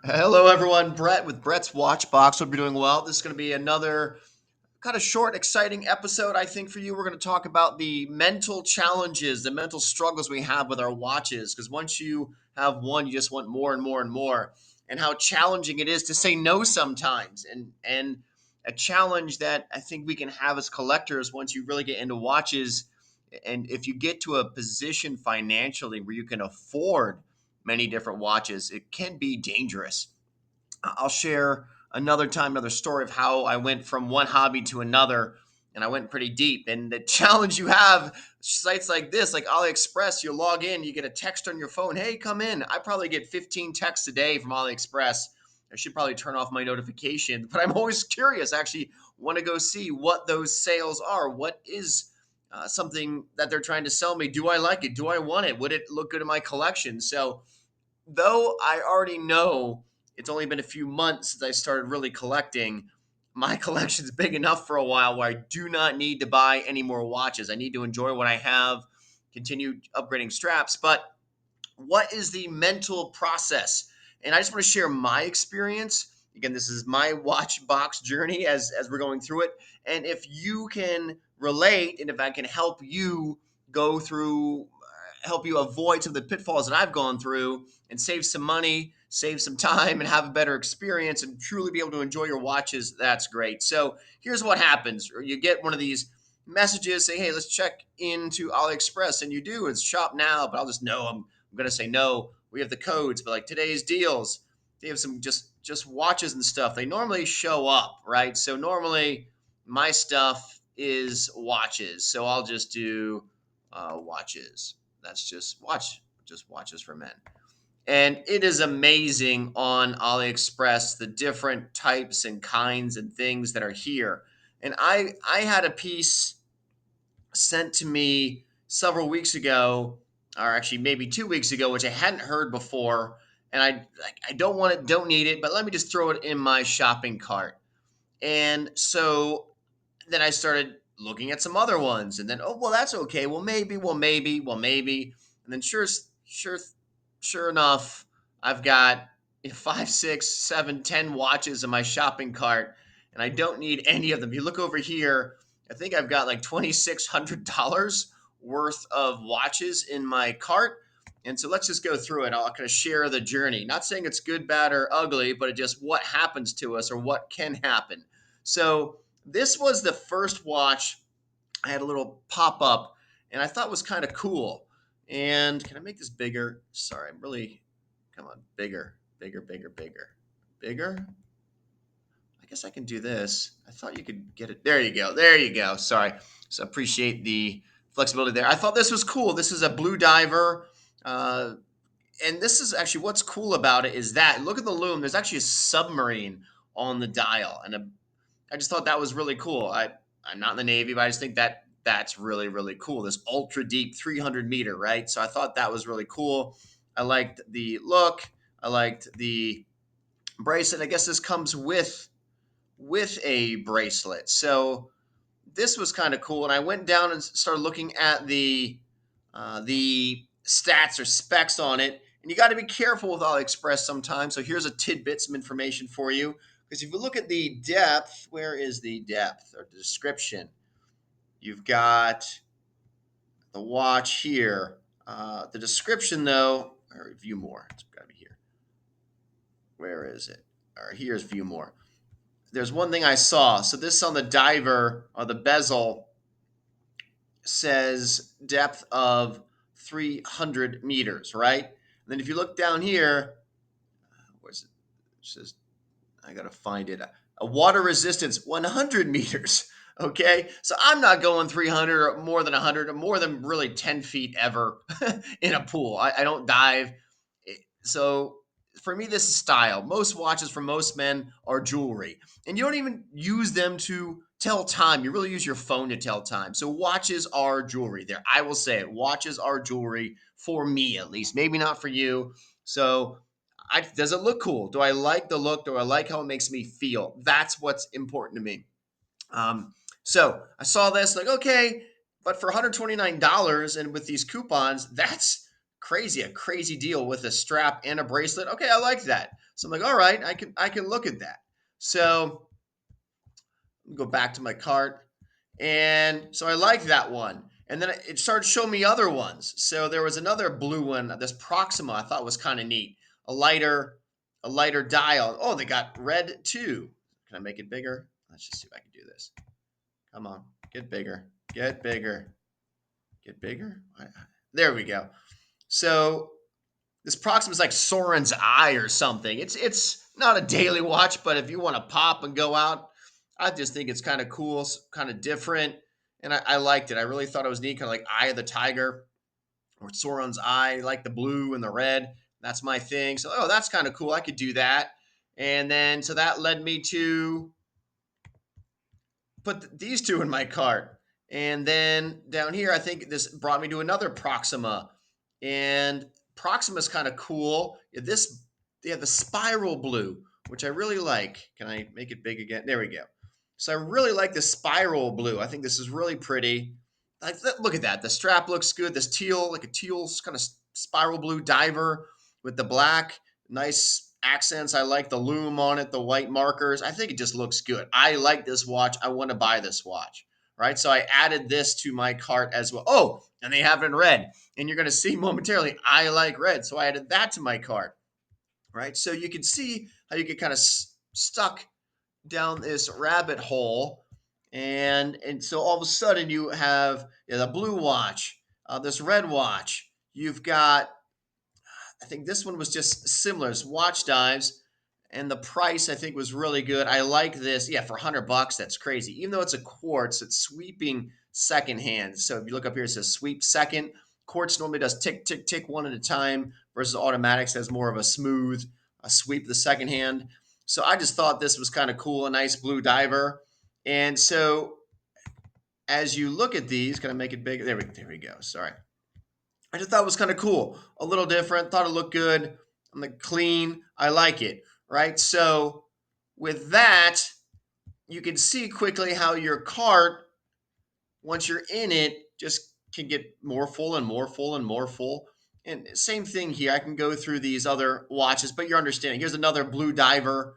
Hello, everyone. Brett with Brett's Watch Box. Hope you're doing well. This is going to be another kind of short, exciting episode, I think, for you. We're going to talk about the mental challenges, the mental struggles we have with our watches. Because once you have one, you just want more and more and more, and how challenging it is to say no sometimes. And a challenge that I think we can have as collectors once you really get into watches, and if you get to a position financially where you can afford many different watches, it can be dangerous. I'll share another time, another story of how I went from one hobby to another, and I went pretty deep. And the challenge you have, sites like this, like AliExpress, you log in, you get a text on your phone, hey, come in. I probably get 15 texts a day from AliExpress. I should probably turn off my notifications, but I'm always curious. I actually want to go see what those sales are. What is something that they're trying to sell me? Do I like it? Do I want it? Would it look good in my collection? So though I already know it's only been a few months since I started really collecting, my collection's big enough for a while where I do not need to buy any more watches. I need to enjoy what I have, continue upgrading straps. But what is the mental process? And I just want to share my experience. Again, this is my watch box journey as we're going through it. And if you can relate and if I can help you go through, help you avoid some of the pitfalls that I've gone through and save some money, save some time, and have a better experience and truly be able to enjoy your watches, that's great. So here's what happens. You get one of these messages saying, hey, let's check into AliExpress. And you do, it's shop now, but I'll just know I'm going to say no. We have the codes, but like today's deals, they have some just watches and stuff. They normally show up, right? So normally my stuff is watches. So I'll just do watches. That's just watches for men. And it is amazing on AliExpress the different types and kinds and things that are here. And I had a piece sent to me several weeks ago, or actually maybe 2 weeks ago, which I hadn't heard before. And I don't want it, don't need it, but let me just throw it in my shopping cart. And so then I started looking at some other ones, and then, oh well, that's okay. Well maybe, and then sure enough, I've got five, six, seven, 10 watches in my shopping cart, and I don't need any of them. You look over here, I think I've got like $2,600 worth of watches in my cart. And so let's just go through it. I'll kind of share the journey. Not saying it's good, bad, or ugly, but it just what happens to us or what can happen. So this was the first watch I had a little pop up and I thought was kind of cool. And can I make this bigger? Sorry, I'm really, come on, bigger. I guess I can do this. I thought you could get it. There you go. There you go. Sorry. So appreciate the flexibility there. I thought this was cool. This is a blue diver. Uh, and this is actually what's cool about it is that look at the loom. There's actually a submarine on the dial, and I just thought that was really cool. I'm not in the Navy, but I just think that that's really cool. This ultra deep 300 meter, right? So I thought that was really cool. I liked the look. I liked the bracelet. I guess this comes with a bracelet. So this was kind of cool. And I went down and started looking at the stats or specs on it. And you got to be careful with AliExpress sometimes. So here's a tidbit, some information for you. Because if you look at the depth, where is the depth or the description? You've got the watch here. The description, though, or view more. It's got to be here. Where is it? All right, here's view more. There's one thing I saw. So this on the diver or the bezel says depth of 300 meters, right? And then if you look down here, where's it? It says, I got to find it. A water resistance 100 meters. Okay. So I'm not going 300 or more than 100 or more than really 10 feet ever in a pool. I don't dive. So for me, this is style. Most watches for most men are jewelry, and you don't even use them to tell time. You really use your phone to tell time. So watches are jewelry. There, I will say it. Watches are jewelry for me, at least. Maybe not for you. So, does it look cool? Do I like the look? Do I like how it makes me feel? That's what's important to me. So I saw this, like, okay, but for $129 and with these coupons, that's crazy, a crazy deal with a strap and a bracelet. Okay, I like that. So I'm like, all right, I can look at that. So go back to my cart. And so I liked that one. And then it started showing me other ones. So there was another blue one, this Proxima, I thought was kind of neat. A lighter, a lighter dial. Oh, they got red too. Can I make it bigger? Let's just see if I can do this. Come on, get bigger, get bigger, get bigger. There we go. So this Proxima is like Soren's eye or something. It's not a daily watch, but if you want to pop and go out, I just think it's kind of cool, kind of different, and I liked it. I really thought it was neat, kind of like Eye of the Tiger or Sauron's eye, like the blue and the red. That's my thing. So, oh, that's kind of cool. I could do that, and then so that led me to put these two in my cart. And then down here, I think this brought me to another Proxima. And Proxima is kind of cool. They have the spiral blue, which I really like. Can I make it big again? There we go. So I really like the spiral blue. I think this is really pretty. Look at that. The strap looks good. This teal, like a teal kind of spiral blue diver with the black. Nice accents. I like the loom on it, the white markers. I think it just looks good. I like this watch. I want to buy this watch. Right. So I added this to my cart as well. Oh, and they have it in red. And you're going to see momentarily, I like red. So I added that to my cart. Right. So you can see how you get kind of stuck down this rabbit hole. And so all of a sudden you have the blue watch, this red watch. You've got, I think this one was just similar. It's Watch Dives, and the price I think was really good. I like this. Yeah, for $100, that's crazy. Even though it's a quartz, it's sweeping second hand. So if you look up here, it says sweep second. Quartz normally does tick, tick, tick one at a time, versus automatics has more of a smooth sweep the second hand. So I just thought this was kind of cool, a nice blue diver. And so as you look at these, can I make it big? There we go. Sorry. I just thought it was kind of cool, a little different. Thought it looked good. I'm like clean. I like it, right? So with that, you can see quickly how your cart, once you're in it, just can get more full and more full and more full. And same thing here. I can go through these other watches, but you're understanding. Here's another blue diver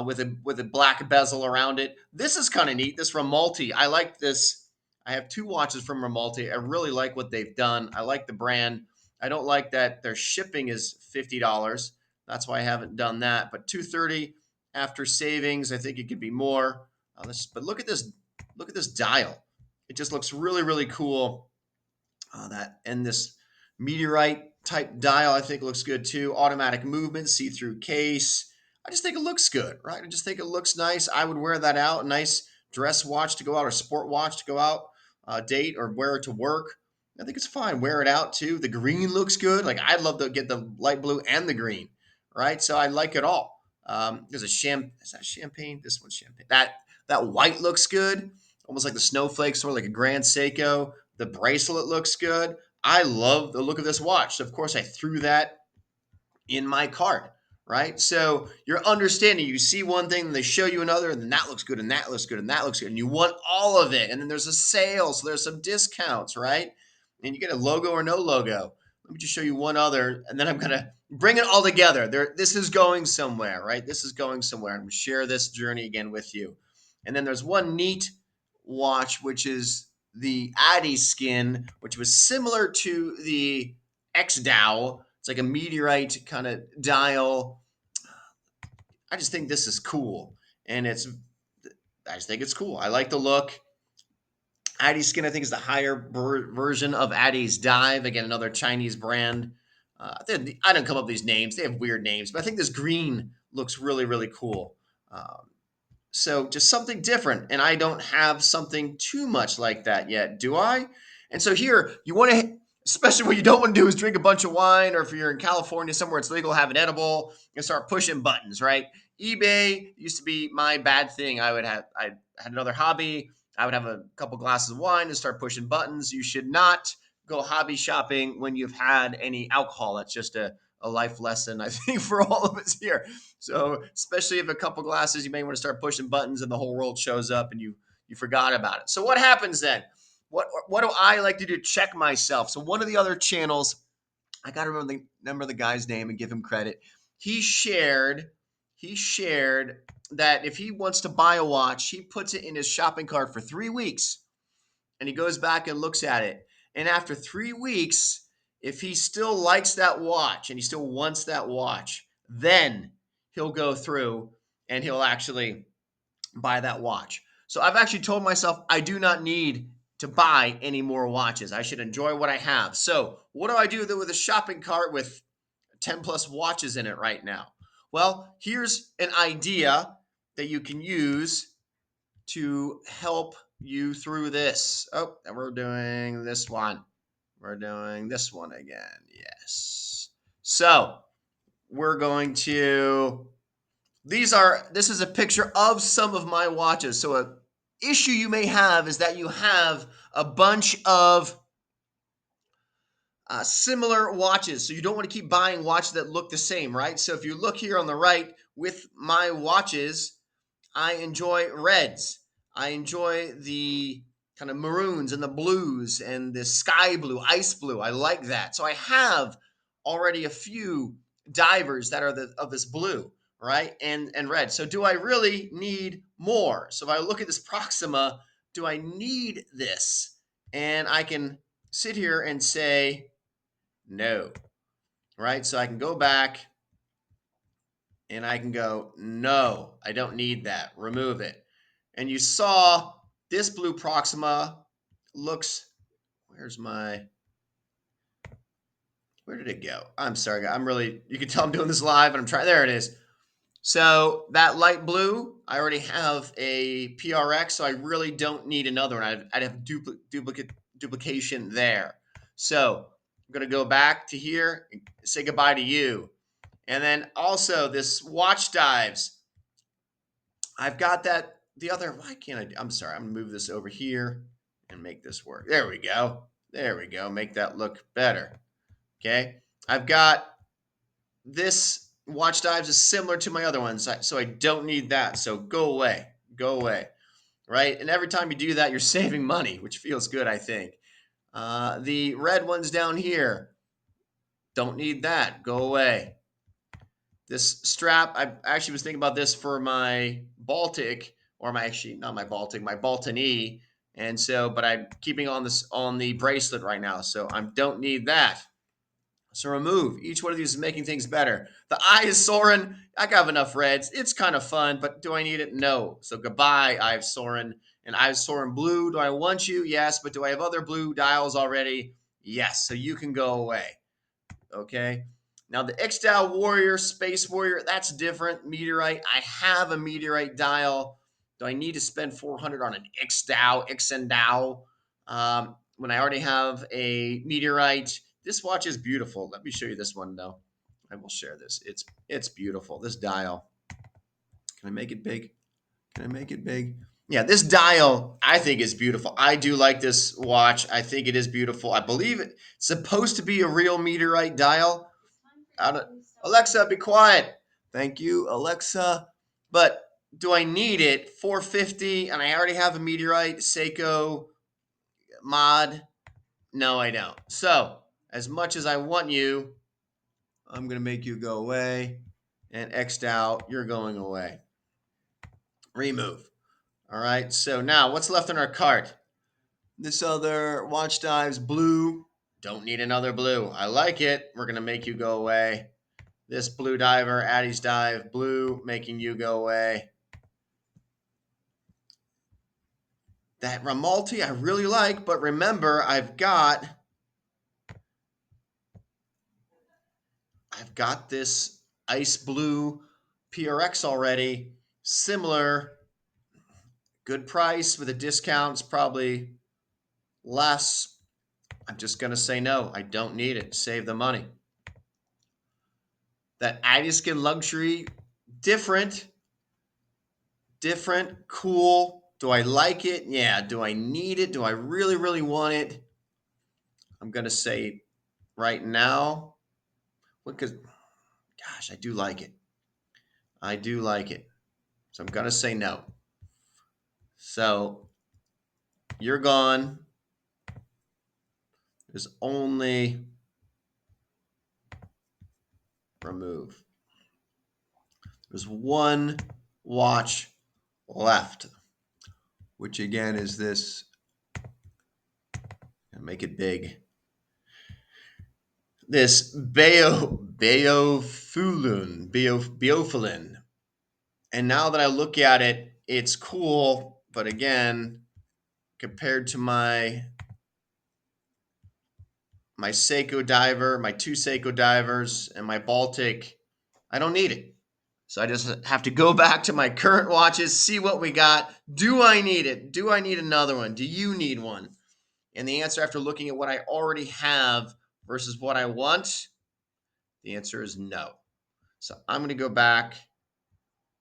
with a black bezel around it. This is kind of neat. This Ramalti. I like this. I have two watches from Ramalti. I really like what they've done. I like the brand. I don't like that their shipping is $50. That's why I haven't done that. But $230 after savings. I think it could be more. But look at this. Look at this dial. It just looks really, really cool. This meteorite type dial, I think looks good too. Automatic movement, see-through case. I just think it looks good, right? I just think it looks nice. I would wear that out. A nice dress watch to go out or sport watch to go out, date or wear it to work. I think it's fine. Wear it out too. The green looks good. Like I'd love to get the light blue and the green, right? So I like it all. There's is that champagne? This one's champagne. That white looks good, almost like the snowflakes, sort of like a Grand Seiko. The bracelet looks good. I love the look of this watch. So of course I threw that in my cart, right? So you're understanding, you see one thing, and they show you another, and then that looks good, and that looks good, and that looks good, and you want all of it. And then there's a sale, so there's some discounts, right? And you get a logo or no logo. Let me just show you one other, and then I'm gonna bring it all together. This is going somewhere, right? This is going somewhere. I'm gonna share this journey again with you. And then there's one neat watch, which is the Addy skin, which was similar to the X-Dow. It's like a meteorite kind of dial. I just think this is cool. And I just think it's cool. I like the look. Addy skin, I think, is the higher version of Addy's dive. Again, another Chinese brand. I don't come up with these names. They have weird names. But I think this green looks really, really cool. So just something different. And I don't have something too much like that yet, do I? And so here, you want to, especially what you don't want to do is drink a bunch of wine, or if you're in California somewhere it's legal, have an edible and start pushing buttons, right? eBay used to be my bad thing. I had another hobby. I would have a couple glasses of wine and start pushing buttons. You should not go hobby shopping when you've had any alcohol. That's just a life lesson, I think, for all of us here. So especially if a couple glasses, you may want to start pushing buttons and the whole world shows up and you forgot about it. So what happens then? What do I like to do to check myself? So one of the other channels, I got to remember the guy's name and give him credit. he shared that if he wants to buy a watch, he puts it in his shopping cart for 3 weeks and he goes back and looks at it. And after 3 weeks, if he still likes that watch and he still wants that watch, then he'll go through and he'll actually buy that watch. So I've actually told myself I do not need to buy any more watches. I should enjoy what I have. So what do I do with a shopping cart with 10 plus watches in it right now? Well, here's an idea that you can use to help you through this. Oh, and we're doing this one. We're doing this one again. Yes. So we're going to, this is a picture of some of my watches. So a issue you may have is that you have a bunch of similar watches. So you don't want to keep buying watches that look the same, right? So if you look here on the right with my watches, I enjoy reds. I enjoy the kind of maroons and the blues and the sky blue, ice blue. I like that. So I have already a few divers that are of this blue, right? And red. So do I really need more? So if I look at this Proxima, do I need this? And I can sit here and say no, right? So I can go back and I can go, no, I don't need that. Remove it. And you saw this blue Proxima looks, where did it go? I'm sorry, you can tell I'm doing this live and I'm trying, there it is. So that light blue, I already have a PRX, so I really don't need another one. I'd have duplication there. So I'm going to go back to here and say goodbye to you. And then also this watch dives. I've got that, the other, why can't I, I'm sorry, I'm going to move this over here and make this work. There we go. There we go. Make that look better. Okay. I've got this watch dives is similar to my other ones, so I don't need that. So go away. Go away. Right. And every time you do that, you're saving money, which feels good, I think. The red ones down here, don't need that. Go away. This strap, I actually was thinking about this for my Baltic, or my, actually not my Baltic, my Baltony. And so, but I'm keeping on this on the bracelet right now, so I don't need that. So remove. Each one of these is making things better. The eye is Soren. I got enough reds. It's kind of fun, but do I need it? No. So goodbye, Eye of Soren. And Eye of Soren blue. Do I want you? Yes. But do I have other blue dials already? Yes. So you can go away. Okay. Now the Ixtao Warrior, Space Warrior, that's different. Meteorite. I have a Meteorite dial. Do I need to spend 400 on an Ixtao? When I already have a Meteorite? This watch is beautiful. Let me show you this one though. I will share this. It's beautiful. This dial. Can I make it big? Can I make it big? Yeah, this dial I think is beautiful. I do like this watch. I think it is beautiful. I believe it's supposed to be a real Meteorite dial. Alexa, be quiet. Thank you, Alexa. But do I need it? 450, and I already have a Meteorite Seiko mod. No, I don't. So, as much as I want you, I'm going to make you go away. And X'd out, you're going away. Remove. All right. So now, what's left in our cart? This other watch dives blue. Don't need another blue. I like it. We're going to make you go away. This blue diver, Addie's dive, blue, making you go away. That Ramalti I really like, but remember, I've got this ice blue PRX already, similar, good price with a discount. It's probably less. I'm just going to say no. I don't need it. Save the money. That Addiskin Luxury, different, cool. Do I like it? Yeah. Do I need it? Do I really, really want it? I'm going to say right now, because, gosh, I do like it. I do like it. So I'm going to say no. So you're gone. There's only remove. There's one watch left, which again is this, make it big, this Beofulin. And now that I look at it, it's cool, but again, compared to my Seiko diver, my two Seiko divers, and my Baltic, I don't need it. So I just have to go back to my current watches, see what we got. Do I need it? Do I need another one? Do you need one? And the answer, after looking at what I already have versus what I want, the answer is no. So I'm going to go back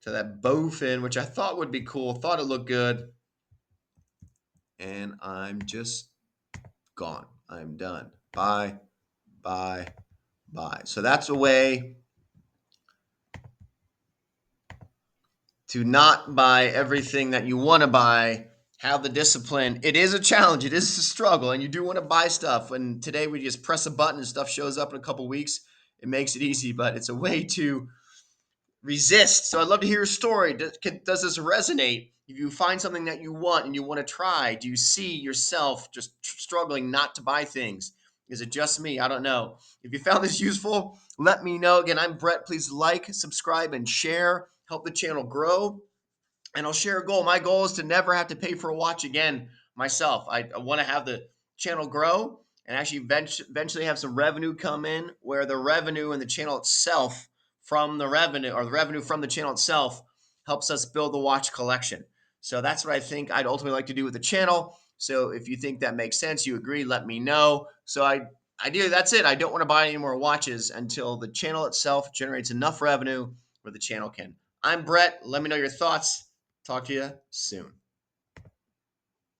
to that bowfin, which I thought would be cool, thought it looked good. And I'm just gone. I'm done. Bye, bye, bye. So that's a way to not buy everything that you want to buy. Have the discipline. It is a challenge. It is a struggle, and you do want to buy stuff. And today we just press a button and stuff shows up in a couple weeks. It makes it easy, but it's a way to resist. So I'd love to hear your story. Does this resonate? If you find something that you want and you want to try, do you see yourself just struggling not to buy things? Is it just me? I don't know. If you found this useful, let me know. Again, I'm Brett. Please like, subscribe, and share. Help the channel grow. And I'll share a goal. My goal is to never have to pay for a watch again myself. I want to have the channel grow and actually eventually have some revenue come in, where the revenue in the channel itself from the revenue, or the revenue from the channel itself, helps us build the watch collection. So that's what I think I'd ultimately like to do with the channel. So if you think that makes sense, you agree, let me know. So ideally, that's it. I don't want to buy any more watches until the channel itself generates enough revenue where the channel can. I'm Brett. Let me know your thoughts. Talk to you soon.